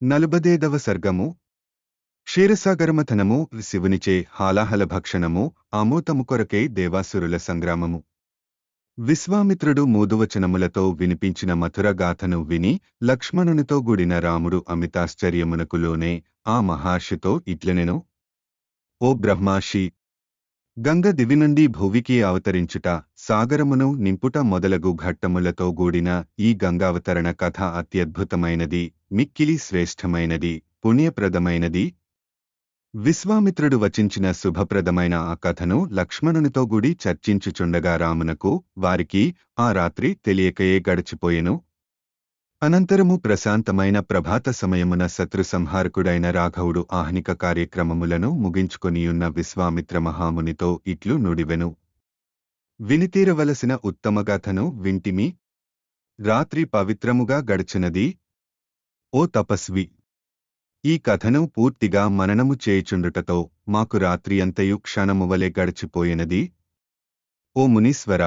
నలుబదేదవ సర్గము క్షీరసాగరమథనము శివునిచే హాలాహల భక్షణము ఆమోతము కొరకై దేవాసురుల సంగ్రామము. విశ్వామిత్రుడు మూదువచనములతో వినిపించిన మథుర గాథను విని లక్ష్మణునితో గుడిన రాముడు అమితాశ్చర్యమునకు లోనే ఆ మహర్షితో ఇట్లనెను. ఓ బ్రహ్మాషి, గంగ దివి నుండి భువికి అవతరించుట, సాగరమును నింపుట మొదలగు ఘట్టములతో గూడిన ఈ గంగావతరణ కథ అత్యద్భుతమైనది, మిక్కిలి శ్రేష్టమైనది, పుణ్యప్రదమైనది. విశ్వామిత్రుడు వచించిన శుభప్రదమైన ఆ కథను లక్ష్మణునితో గుడి చర్చించుచుండగా రామునకు వారికి ఆ రాత్రి తెలియకయే గడిచిపోయెను. అనంతరము ప్రశాంతమైన ప్రభాత సమయమున శత్రు సంహారకుడైన రాఘవుడు ఆహ్నిక కార్యక్రమములను ముగించుకొనియున్న విశ్వామిత్ర మహామునితో ఇట్లు నుడివెను. వినితీరవలసిన ఉత్తమగాథను వింటిమి. రాత్రి పవిత్రముగా గడిచినది. ఓ తపస్వి, ఈ కథను పూర్తిగా మననము చేయుచుండుటతో మాకు రాత్రి అంతయు క్షణమువలె గడిచిపోయినది. ఓ మునీశ్వర,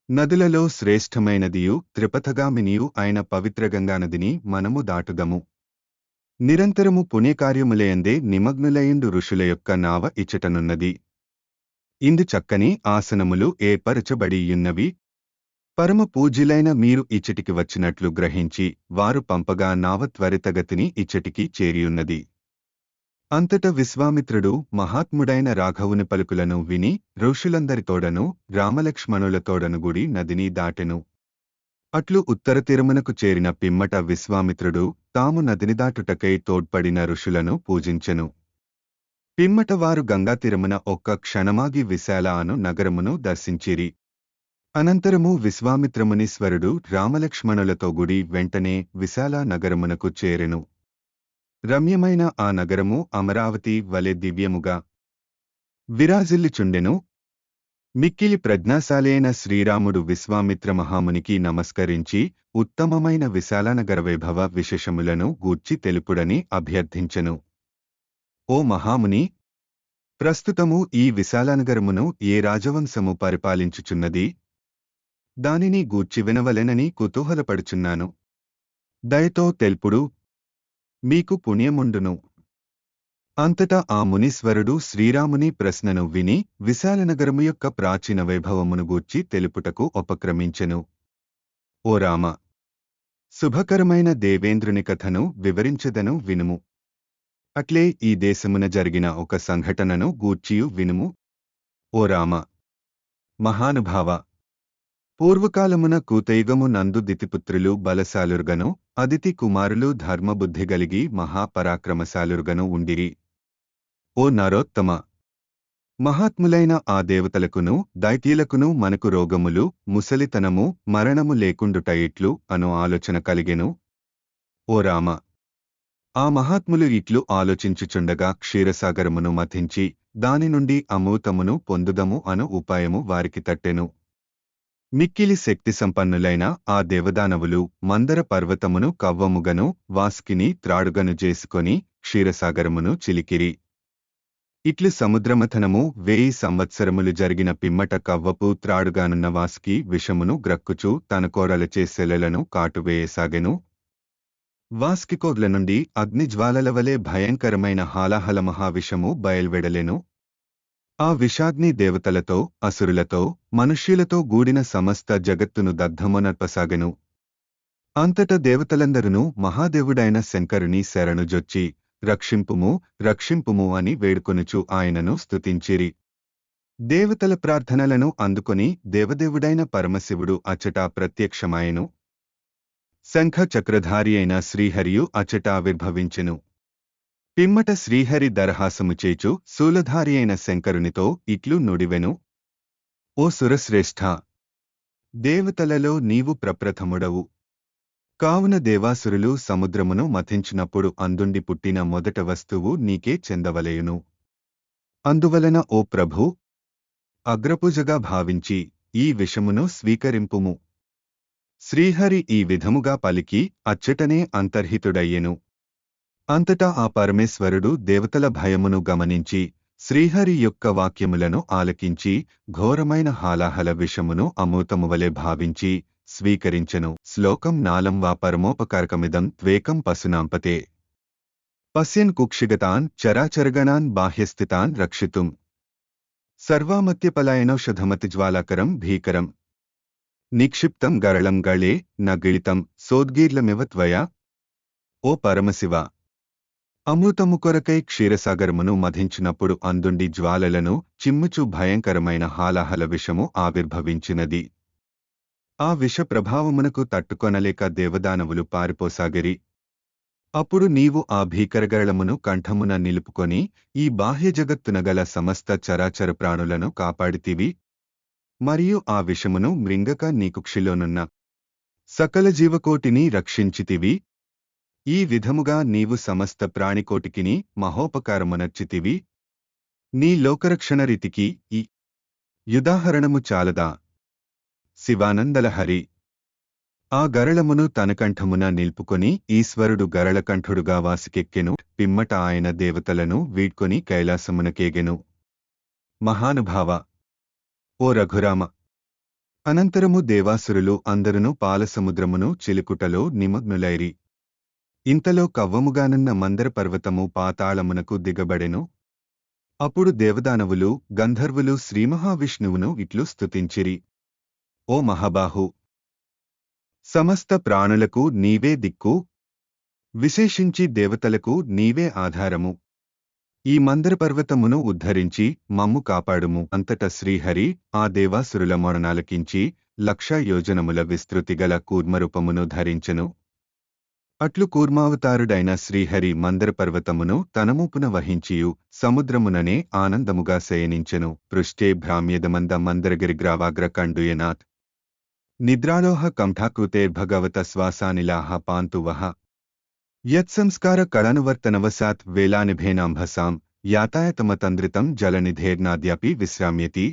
నదులలో శ్రేష్టమైనదియు త్రిపథగామినియు అయిన పవిత్ర గంగానదిని మనము దాటుదము. నిరంతరము పుణ్యకార్యములయందే నిమగ్నులయుండు ఋషుల యొక్క నావ ఇచ్చటనున్నది. ఇందు చక్కని ఆసనములు ఏర్పరచబడియున్నవి. పరమ పూజ్యులైన మీరు ఇచ్చటికి వచ్చినట్లు గ్రహించి వారు పంపగా నావ త్వరితగతిని ఇచ్చటికి చేరియున్నది. అంతట విశ్వామిత్రుడు మహాత్ముడైన రాఘవుని పలుకులను విని ఋషులందరితోడను రామలక్ష్మణులతోడను గుడి నదిని దాటెను. అట్లు ఉత్తర తీరమునకు చేరిన పిమ్మట విశ్వామిత్రుడు తాము నదిని దాటుటకై తోడ్పడిన ఋషులను పూజించెను. పిమ్మట వారు గంగాతీరమున ఒక్క క్షణమాగి విశాల అను నగరమును దర్శించిరి. అనంతరము విశ్వామిత్రమునీశ్వరుడు రామలక్ష్మణులతో గుడి వెంటనే విశాల నగరమునకు చేరెను. రమ్యమైన ఆ నగరము అమరావతి వలె దివ్యముగా విరాజిల్లుచుండెను. మిక్కిలి ప్రజ్ఞాశాలైన శ్రీరాముడు విశ్వామిత్ర మహామునికి నమస్కరించి ఉత్తమమైన విశాలనగర వైభవ విశేషములను గూర్చి తెలుపుడని అభ్యర్థించెను. ఓ మహాముని, ప్రస్తుతము ఈ విశాలనగరమును ఏ రాజవంశము పరిపాలించుచున్నది? దానిని గూర్చి వినవలెనని కుతూహలపడుచున్నాను. దయతో తెల్పుడు, మీకు పుణ్యముండును. అంతటా ఆ మునీశ్వరుడు శ్రీరాముని ప్రశ్నను విని విశాలనగరము యొక్క ప్రాచీన వైభవమును గూర్చి తెలుపుటకు ఉపక్రమించెను. ఓ రామ, శుభకరమైన దేవేంద్రుని కథను వివరించెదను వినుము. అట్లే ఈ దేశమున జరిగిన ఒక సంఘటనను గూర్చియు వినుము. ఓ రామ మహానుభావ, పూర్వకాలమున కూతయుగము నందు దితిపుత్రులు బలశాలుర్గను, అదితి కుమారులు ధర్మబుద్ధి గలిగి మహాపరాక్రమశాలుర్గను ఉండిరి. ఓ నరోత్తమ, మహాత్ములైన ఆ దేవతలకును దైత్యులకును మనకు రోగములు, ముసలితనము, మరణము లేకుండుట ఎట్లు అను ఆలోచన కలిగెను. ఓ రామ, ఆ మహాత్ములు ఇట్లు ఆలోచించుచుండగా క్షీరసాగరమును మథించి దాని నుండి అమృతమును పొందుదము అను ఉపాయము వారికి తట్టెను. మిక్కిలి శక్తి సంపన్నులైన ఆ దేవదానవులు మందర పర్వతమును కవ్వముగను వాసుకిని త్రాడుగను చేసుకొని క్షీరసాగరమును చిలికిరి. ఇట్లు సముద్రమథనము 1000 సంవత్సరములు జరిగిన పిమ్మట కవ్వపు త్రాడుగానున్న వాసుకి విషమును గ్రక్కుచూ తన కోరలచే సెలలను కాటువేయసాగెను. వాసుకికోర్ల నుండి అగ్నిజ్వాలల వలె భయంకరమైన హాలాహల మహావిషము బయల్వెడలెను. ఆ విషాగ్ని దేవతలతో, అసురులతో, మనుష్యులతో గూడిన సమస్త జగత్తును దగ్ధమునర్పసాగెను. అంతట దేవతలందరును మహాదేవుడైన శంకరుని శరణుజొచ్చి రక్షింపుము, రక్షింపుము అని వేడుకొనుచు ఆయనను స్తుతించిరి. దేవతల ప్రార్థనలను అందుకొని దేవదేవుడైన పరమశివుడు అచ్చటా ప్రత్యక్షమాయెను. శంఖ చక్రధారి అయిన శ్రీహరియు అచ్చట ఆవిర్భవించెను. పిమ్మట శ్రీహరి దరహాసము చేచు శూలధారి అయిన శంకరునితో ఇట్లు నుడివెను. ఓ సురశ్రేష్ఠ, దేవతలలో నీవు ప్రప్రథముడవు. కావున దేవాసురులు సముద్రమును మథించినప్పుడు అందుండి పుట్టిన మొదట వస్తువు నీకే చెందవలయును. అందువలన ఓ ప్రభూ, అగ్రపూజగా భావించి ఈ విషమును స్వీకరింపుము. శ్రీహరి ఈ విధముగా పలికి అచ్చటనే అంతర్హితుడయ్యెను. అంతటా ఆ పరమేశ్వరుడు దేవతల భయమును గమనించి శ్రీహరి యొక్క వాక్యములను ఆలకించి ఘోరమైన హాలాహల విషమును అమృతమువలె భావించి స్వీకరించెను. శ్లోకం 4 వా పరమోపకారకమిదం త్వేకం పశునాంపతే పశ్యన్ కుక్షిగతాన్ చరాచరగణాన్ బాహ్యస్థితాన్ రక్షితుం సర్వామత్యపలాయనౌషధమతిజ్వాలాకరం భీకరం నిక్షిప్తం గరళం గళే న గిళితం సోద్గీర్లమివ త్వయా. ఓ పరమశివ, అమృతము కొరకై క్షీరసాగరమును మధించినప్పుడు అందుండి జ్వాలలను చిమ్ముచు భయంకరమైన హాలాహల విషము ఆవిర్భవించినది. ఆ విష ప్రభావమునకు తట్టుకొనలేక దేవదానవులు పారిపోసాగిరి. అప్పుడు నీవు ఆ భీకరగరళమును కంఠమున నిలుపుకొని ఈ బాహ్య జగత్తునగల సమస్త చరాచర ప్రాణులను కాపాడితివి. మరియు ఆ విషమును మృంగక నీకుక్షిలోనున్న సకల జీవకోటిని రక్షించితివి. ఈ విధముగా నీవు సమస్త ప్రాణికోటికిని మహోపకారమునర్చితివి. నీ లోకరక్షణ రీతికి ఈ యుదాహరణము చాలదా? శివానందలహరి ఆ గరళమును తన కంఠమున నిల్పుకొని ఈశ్వరుడు గరళకంఠుడుగా వాసికెక్కెను. పిమ్మట ఆయన దేవతలను వీడ్కొని కైలాసమునకేగెను. మహానుభావ, ఓ రఘురామ! అనంతరము దేవాసురులు అందరును పాలసముద్రమును చిలుకుటలో నిమగ్నులైరి. ఇంతలో కవ్వముగానున్న మందర పర్వతము పాతాళమునకు దిగబడెను. అప్పుడు దేవదానవులు గంధర్వులు శ్రీమహావిష్ణువును ఇట్లు స్తుతించిరి: ఓ మహాబాహు! సమస్త ప్రాణులకు నీవే దిక్కు, విశేషించి దేవతలకు నీవే ఆధారము. ఈ మందర పర్వతమును ఉద్ధరించి మమ్ము కాపాడుము. అంతట శ్రీహరి ఆ దేవాసురుల మొరణాలకించి 1,00,000 యోజనముల విస్తృతిగల కూర్మరూపమును ధరించెను. అట్లు కూర్మావతారుడైన శ్రీహరి మందర పర్వతమును తనమూపున వహించియు సముద్రముననే ఆనందముగా శయనించెను. పృష్ఠే భ్రామ్యదమంద మందరగిరిగ్రావాగ్ర కండుయనాథ్ నిద్రాలోహ కంఠాకృతేర్భగవత శ్వాసానిలాహ పాంతు వహ యత్సంస్కార కళనువర్తనవశాత్ వేలానిభేనాంభసాం యాతాయతమతంద్రితం జలనిధేర్నాద్యాపి విశ్రామ్యతి.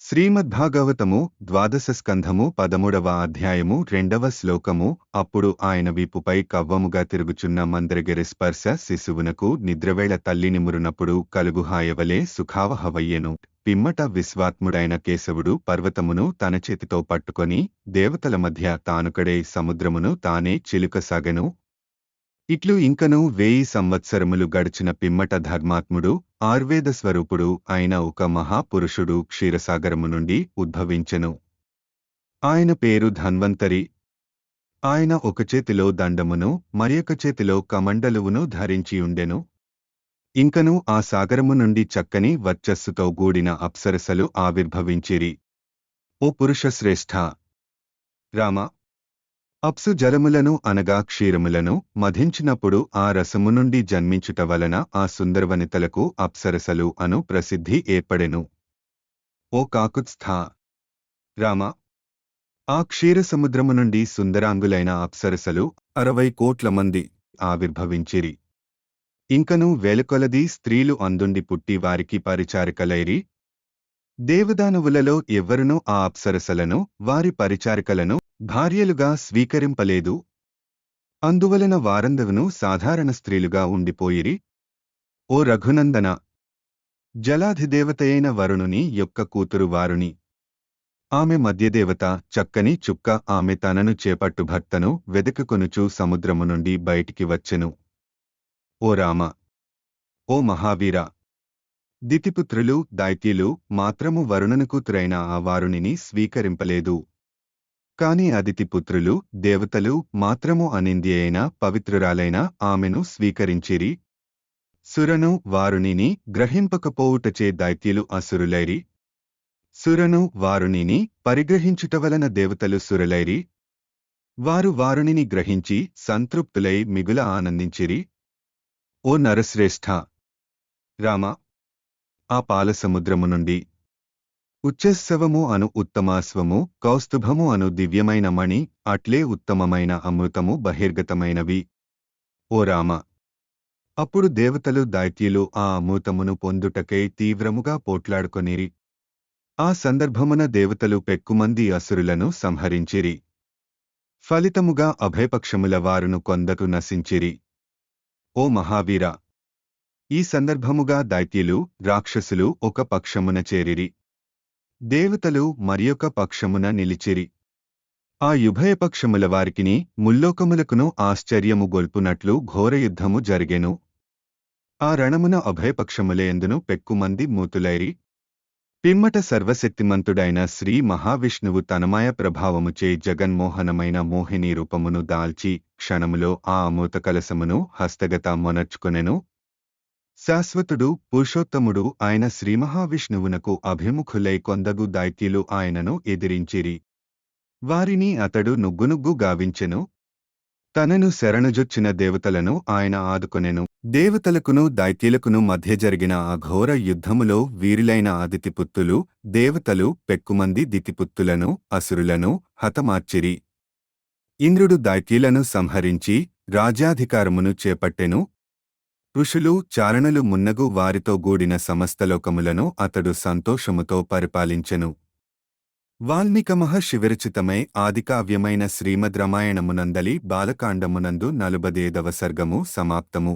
శ్రీమద్భాగవతము 12వ స్కంధము 13వ అధ్యాయము 2వ శ్లోకము. అప్పుడు ఆయన వీపుపై కవ్వముగా తిరుగుచున్న మందరగిరి స్పర్శ శిశువునకు నిద్రవేళ తల్లినిమురునప్పుడు కలుగుహాయవలే సుఖావహవయ్యెను. పిమ్మట విశ్వాత్ముడైన కేశవుడు పర్వతమును తన చేతితో పట్టుకొని దేవతల మధ్య తానుకడే సముద్రమును తానే చిలుకసాగెను. ఇట్లు ఇంకను 1000 సంవత్సరములు గడిచిన పిమ్మట ధర్మాత్ముడు ఆర్వేద స్వరూపుడు అయిన ఒక మహాపురుషుడు క్షీరసాగరము నుండి ఉద్భవించెను. ఆయన పేరు ధన్వంతరి. ఆయన ఒక చేతిలో దండమును మరియొక చేతిలో కమండలువును ధరించియుండెను. ఇంకను ఆ సాగరము నుండి చక్కని వర్చస్సుతో గూడిన అప్సరసలు ఆవిర్భవించిరి. ఓ పురుషశ్రేష్ఠా! రామ! అప్సు జలములను అనగా క్షీరములను మధించినప్పుడు ఆ రసము నుండి జన్మించుట వలన ఆ సుందరవనితలకు అప్సరసలు అను ప్రసిద్ధి ఏర్పడెను. ఓ కాకుత్స్థా! రామ! ఆ క్షీరసముద్రము నుండి సుందరాంగులైన అప్సరసలు 60 కోట్ల మంది ఆవిర్భవించిరి. ఇంకను వేలకొలది స్త్రీలు అందుండి పుట్టి వారికి పరిచారికలైరి. దేవదానవులలో ఎవ్వరునూ ఆ అప్సరసలను వారి పరిచారికలను భార్యలుగా స్వీకరింపలేదు. అందువలన వారందరును సాధారణ స్త్రీలుగా ఉండిపోయిరి. ఓ రఘునందన! జలాధిదేవతయైన వరుణుని యొక్క కూతురు వారుణి. ఆమె మధ్యదేవత, చక్కని చుక్క. ఆమె తనను చేపట్టు భర్తను వెదకుకొనుచు సముద్రము నుండి బయటికి వచ్చెను. ఓ రామ! ఓ మహావీర! దితిపుత్రులు దైత్యులు మాత్రము వరుణుని కూతురైన ఆ వారుణిని స్వీకరింపలేదు. కాని అదితిపుత్రులు దేవతలు మాత్రము అనింద్యయైన పవిత్రురాలైన ఆమెను స్వీకరించిరి. సురను వారుణిని గ్రహింపకపోవుటచే దైత్యులు అసురులైరి. సురను వారుణిని పరిగ్రహించుటవలన దేవతలు సురులైరి. వారు వారుణిని గ్రహించి సంతృప్తులై మిగుల ఆనందించిరి. ఓ నరశ్రేష్ఠ! రామ! ఆ పాలసముద్రము నుండి ఉచ్చస్సవము అను ఉత్తమాశ్వము, కౌస్తుభము అను దివ్యమైన మణి, అట్లే ఉత్తమమైన అమృతము బహిర్గతమైనవి. ఓ రామ! అప్పుడు దేవతలు దైత్యులు ఆ అమృతమును పొందుటకై తీవ్రముగా పోట్లాడుకొనిరి. ఆ సందర్భమున దేవతలు పెక్కుమంది అసురులను సంహరించిరి. ఫలితముగా అభయపక్షముల వారును కొందరు నశించిరి. ఓ మహావీర! ఈ సందర్భముగా దైత్యులు రాక్షసులు ఒక పక్షమున చేరిరి. దేవతలు మరియొక పక్షమున నిలిచిరి. ఆ యుభయపక్షముల వారికిని ముల్లోకములకును ఆశ్చర్యము గొల్పునట్లు ఘోరయుద్ధము జరిగెను. ఆ రణమున అభయపక్షములయందును పెక్కుమంది మూతులైరి. పిమ్మట సర్వశక్తిమంతుడైన శ్రీ మహావిష్ణువు తనమాయ ప్రభావముచే జగన్మోహనమైన మోహిని రూపమును దాల్చి క్షణములో ఆ అమృత కలశమును హస్తగత మొనర్చుకొనెను. శాశ్వతుడు పురుషోత్తముడు ఆయన శ్రీమహావిష్ణువునకు అభిముఖులై కొందగు దైత్యులు ఆయనను ఎదిరించిరి. వారిని అతడు నుగ్గునుగ్గు గావించెను. తనను శరణుజొచ్చిన దేవతలను ఆయన ఆదుకొనెను. దేవతలకును దైత్యులకును మధ్య జరిగిన ఆ ఘోర యుద్ధములో వీరులైన ఆదితిపుత్తులు దేవతలు పెక్కుమంది దితిపుత్తులను అసురులను హతమార్చిరి. ఇంద్రుడు దైత్యులను సంహరించి రాజ్యాధికారమును చేపట్టెను. ఋషులు చారణులు మున్నగు వారితో గూడిన సమస్తలోకములను అతడు సంతోషముతో పరిపాలించెను. వాల్మీక మహర్షి విరచితమై ఆదికావ్యమైన శ్రీమద్ రామాయణమునందలి బాలకాండమునందు 45వ సర్గము సమాప్తము.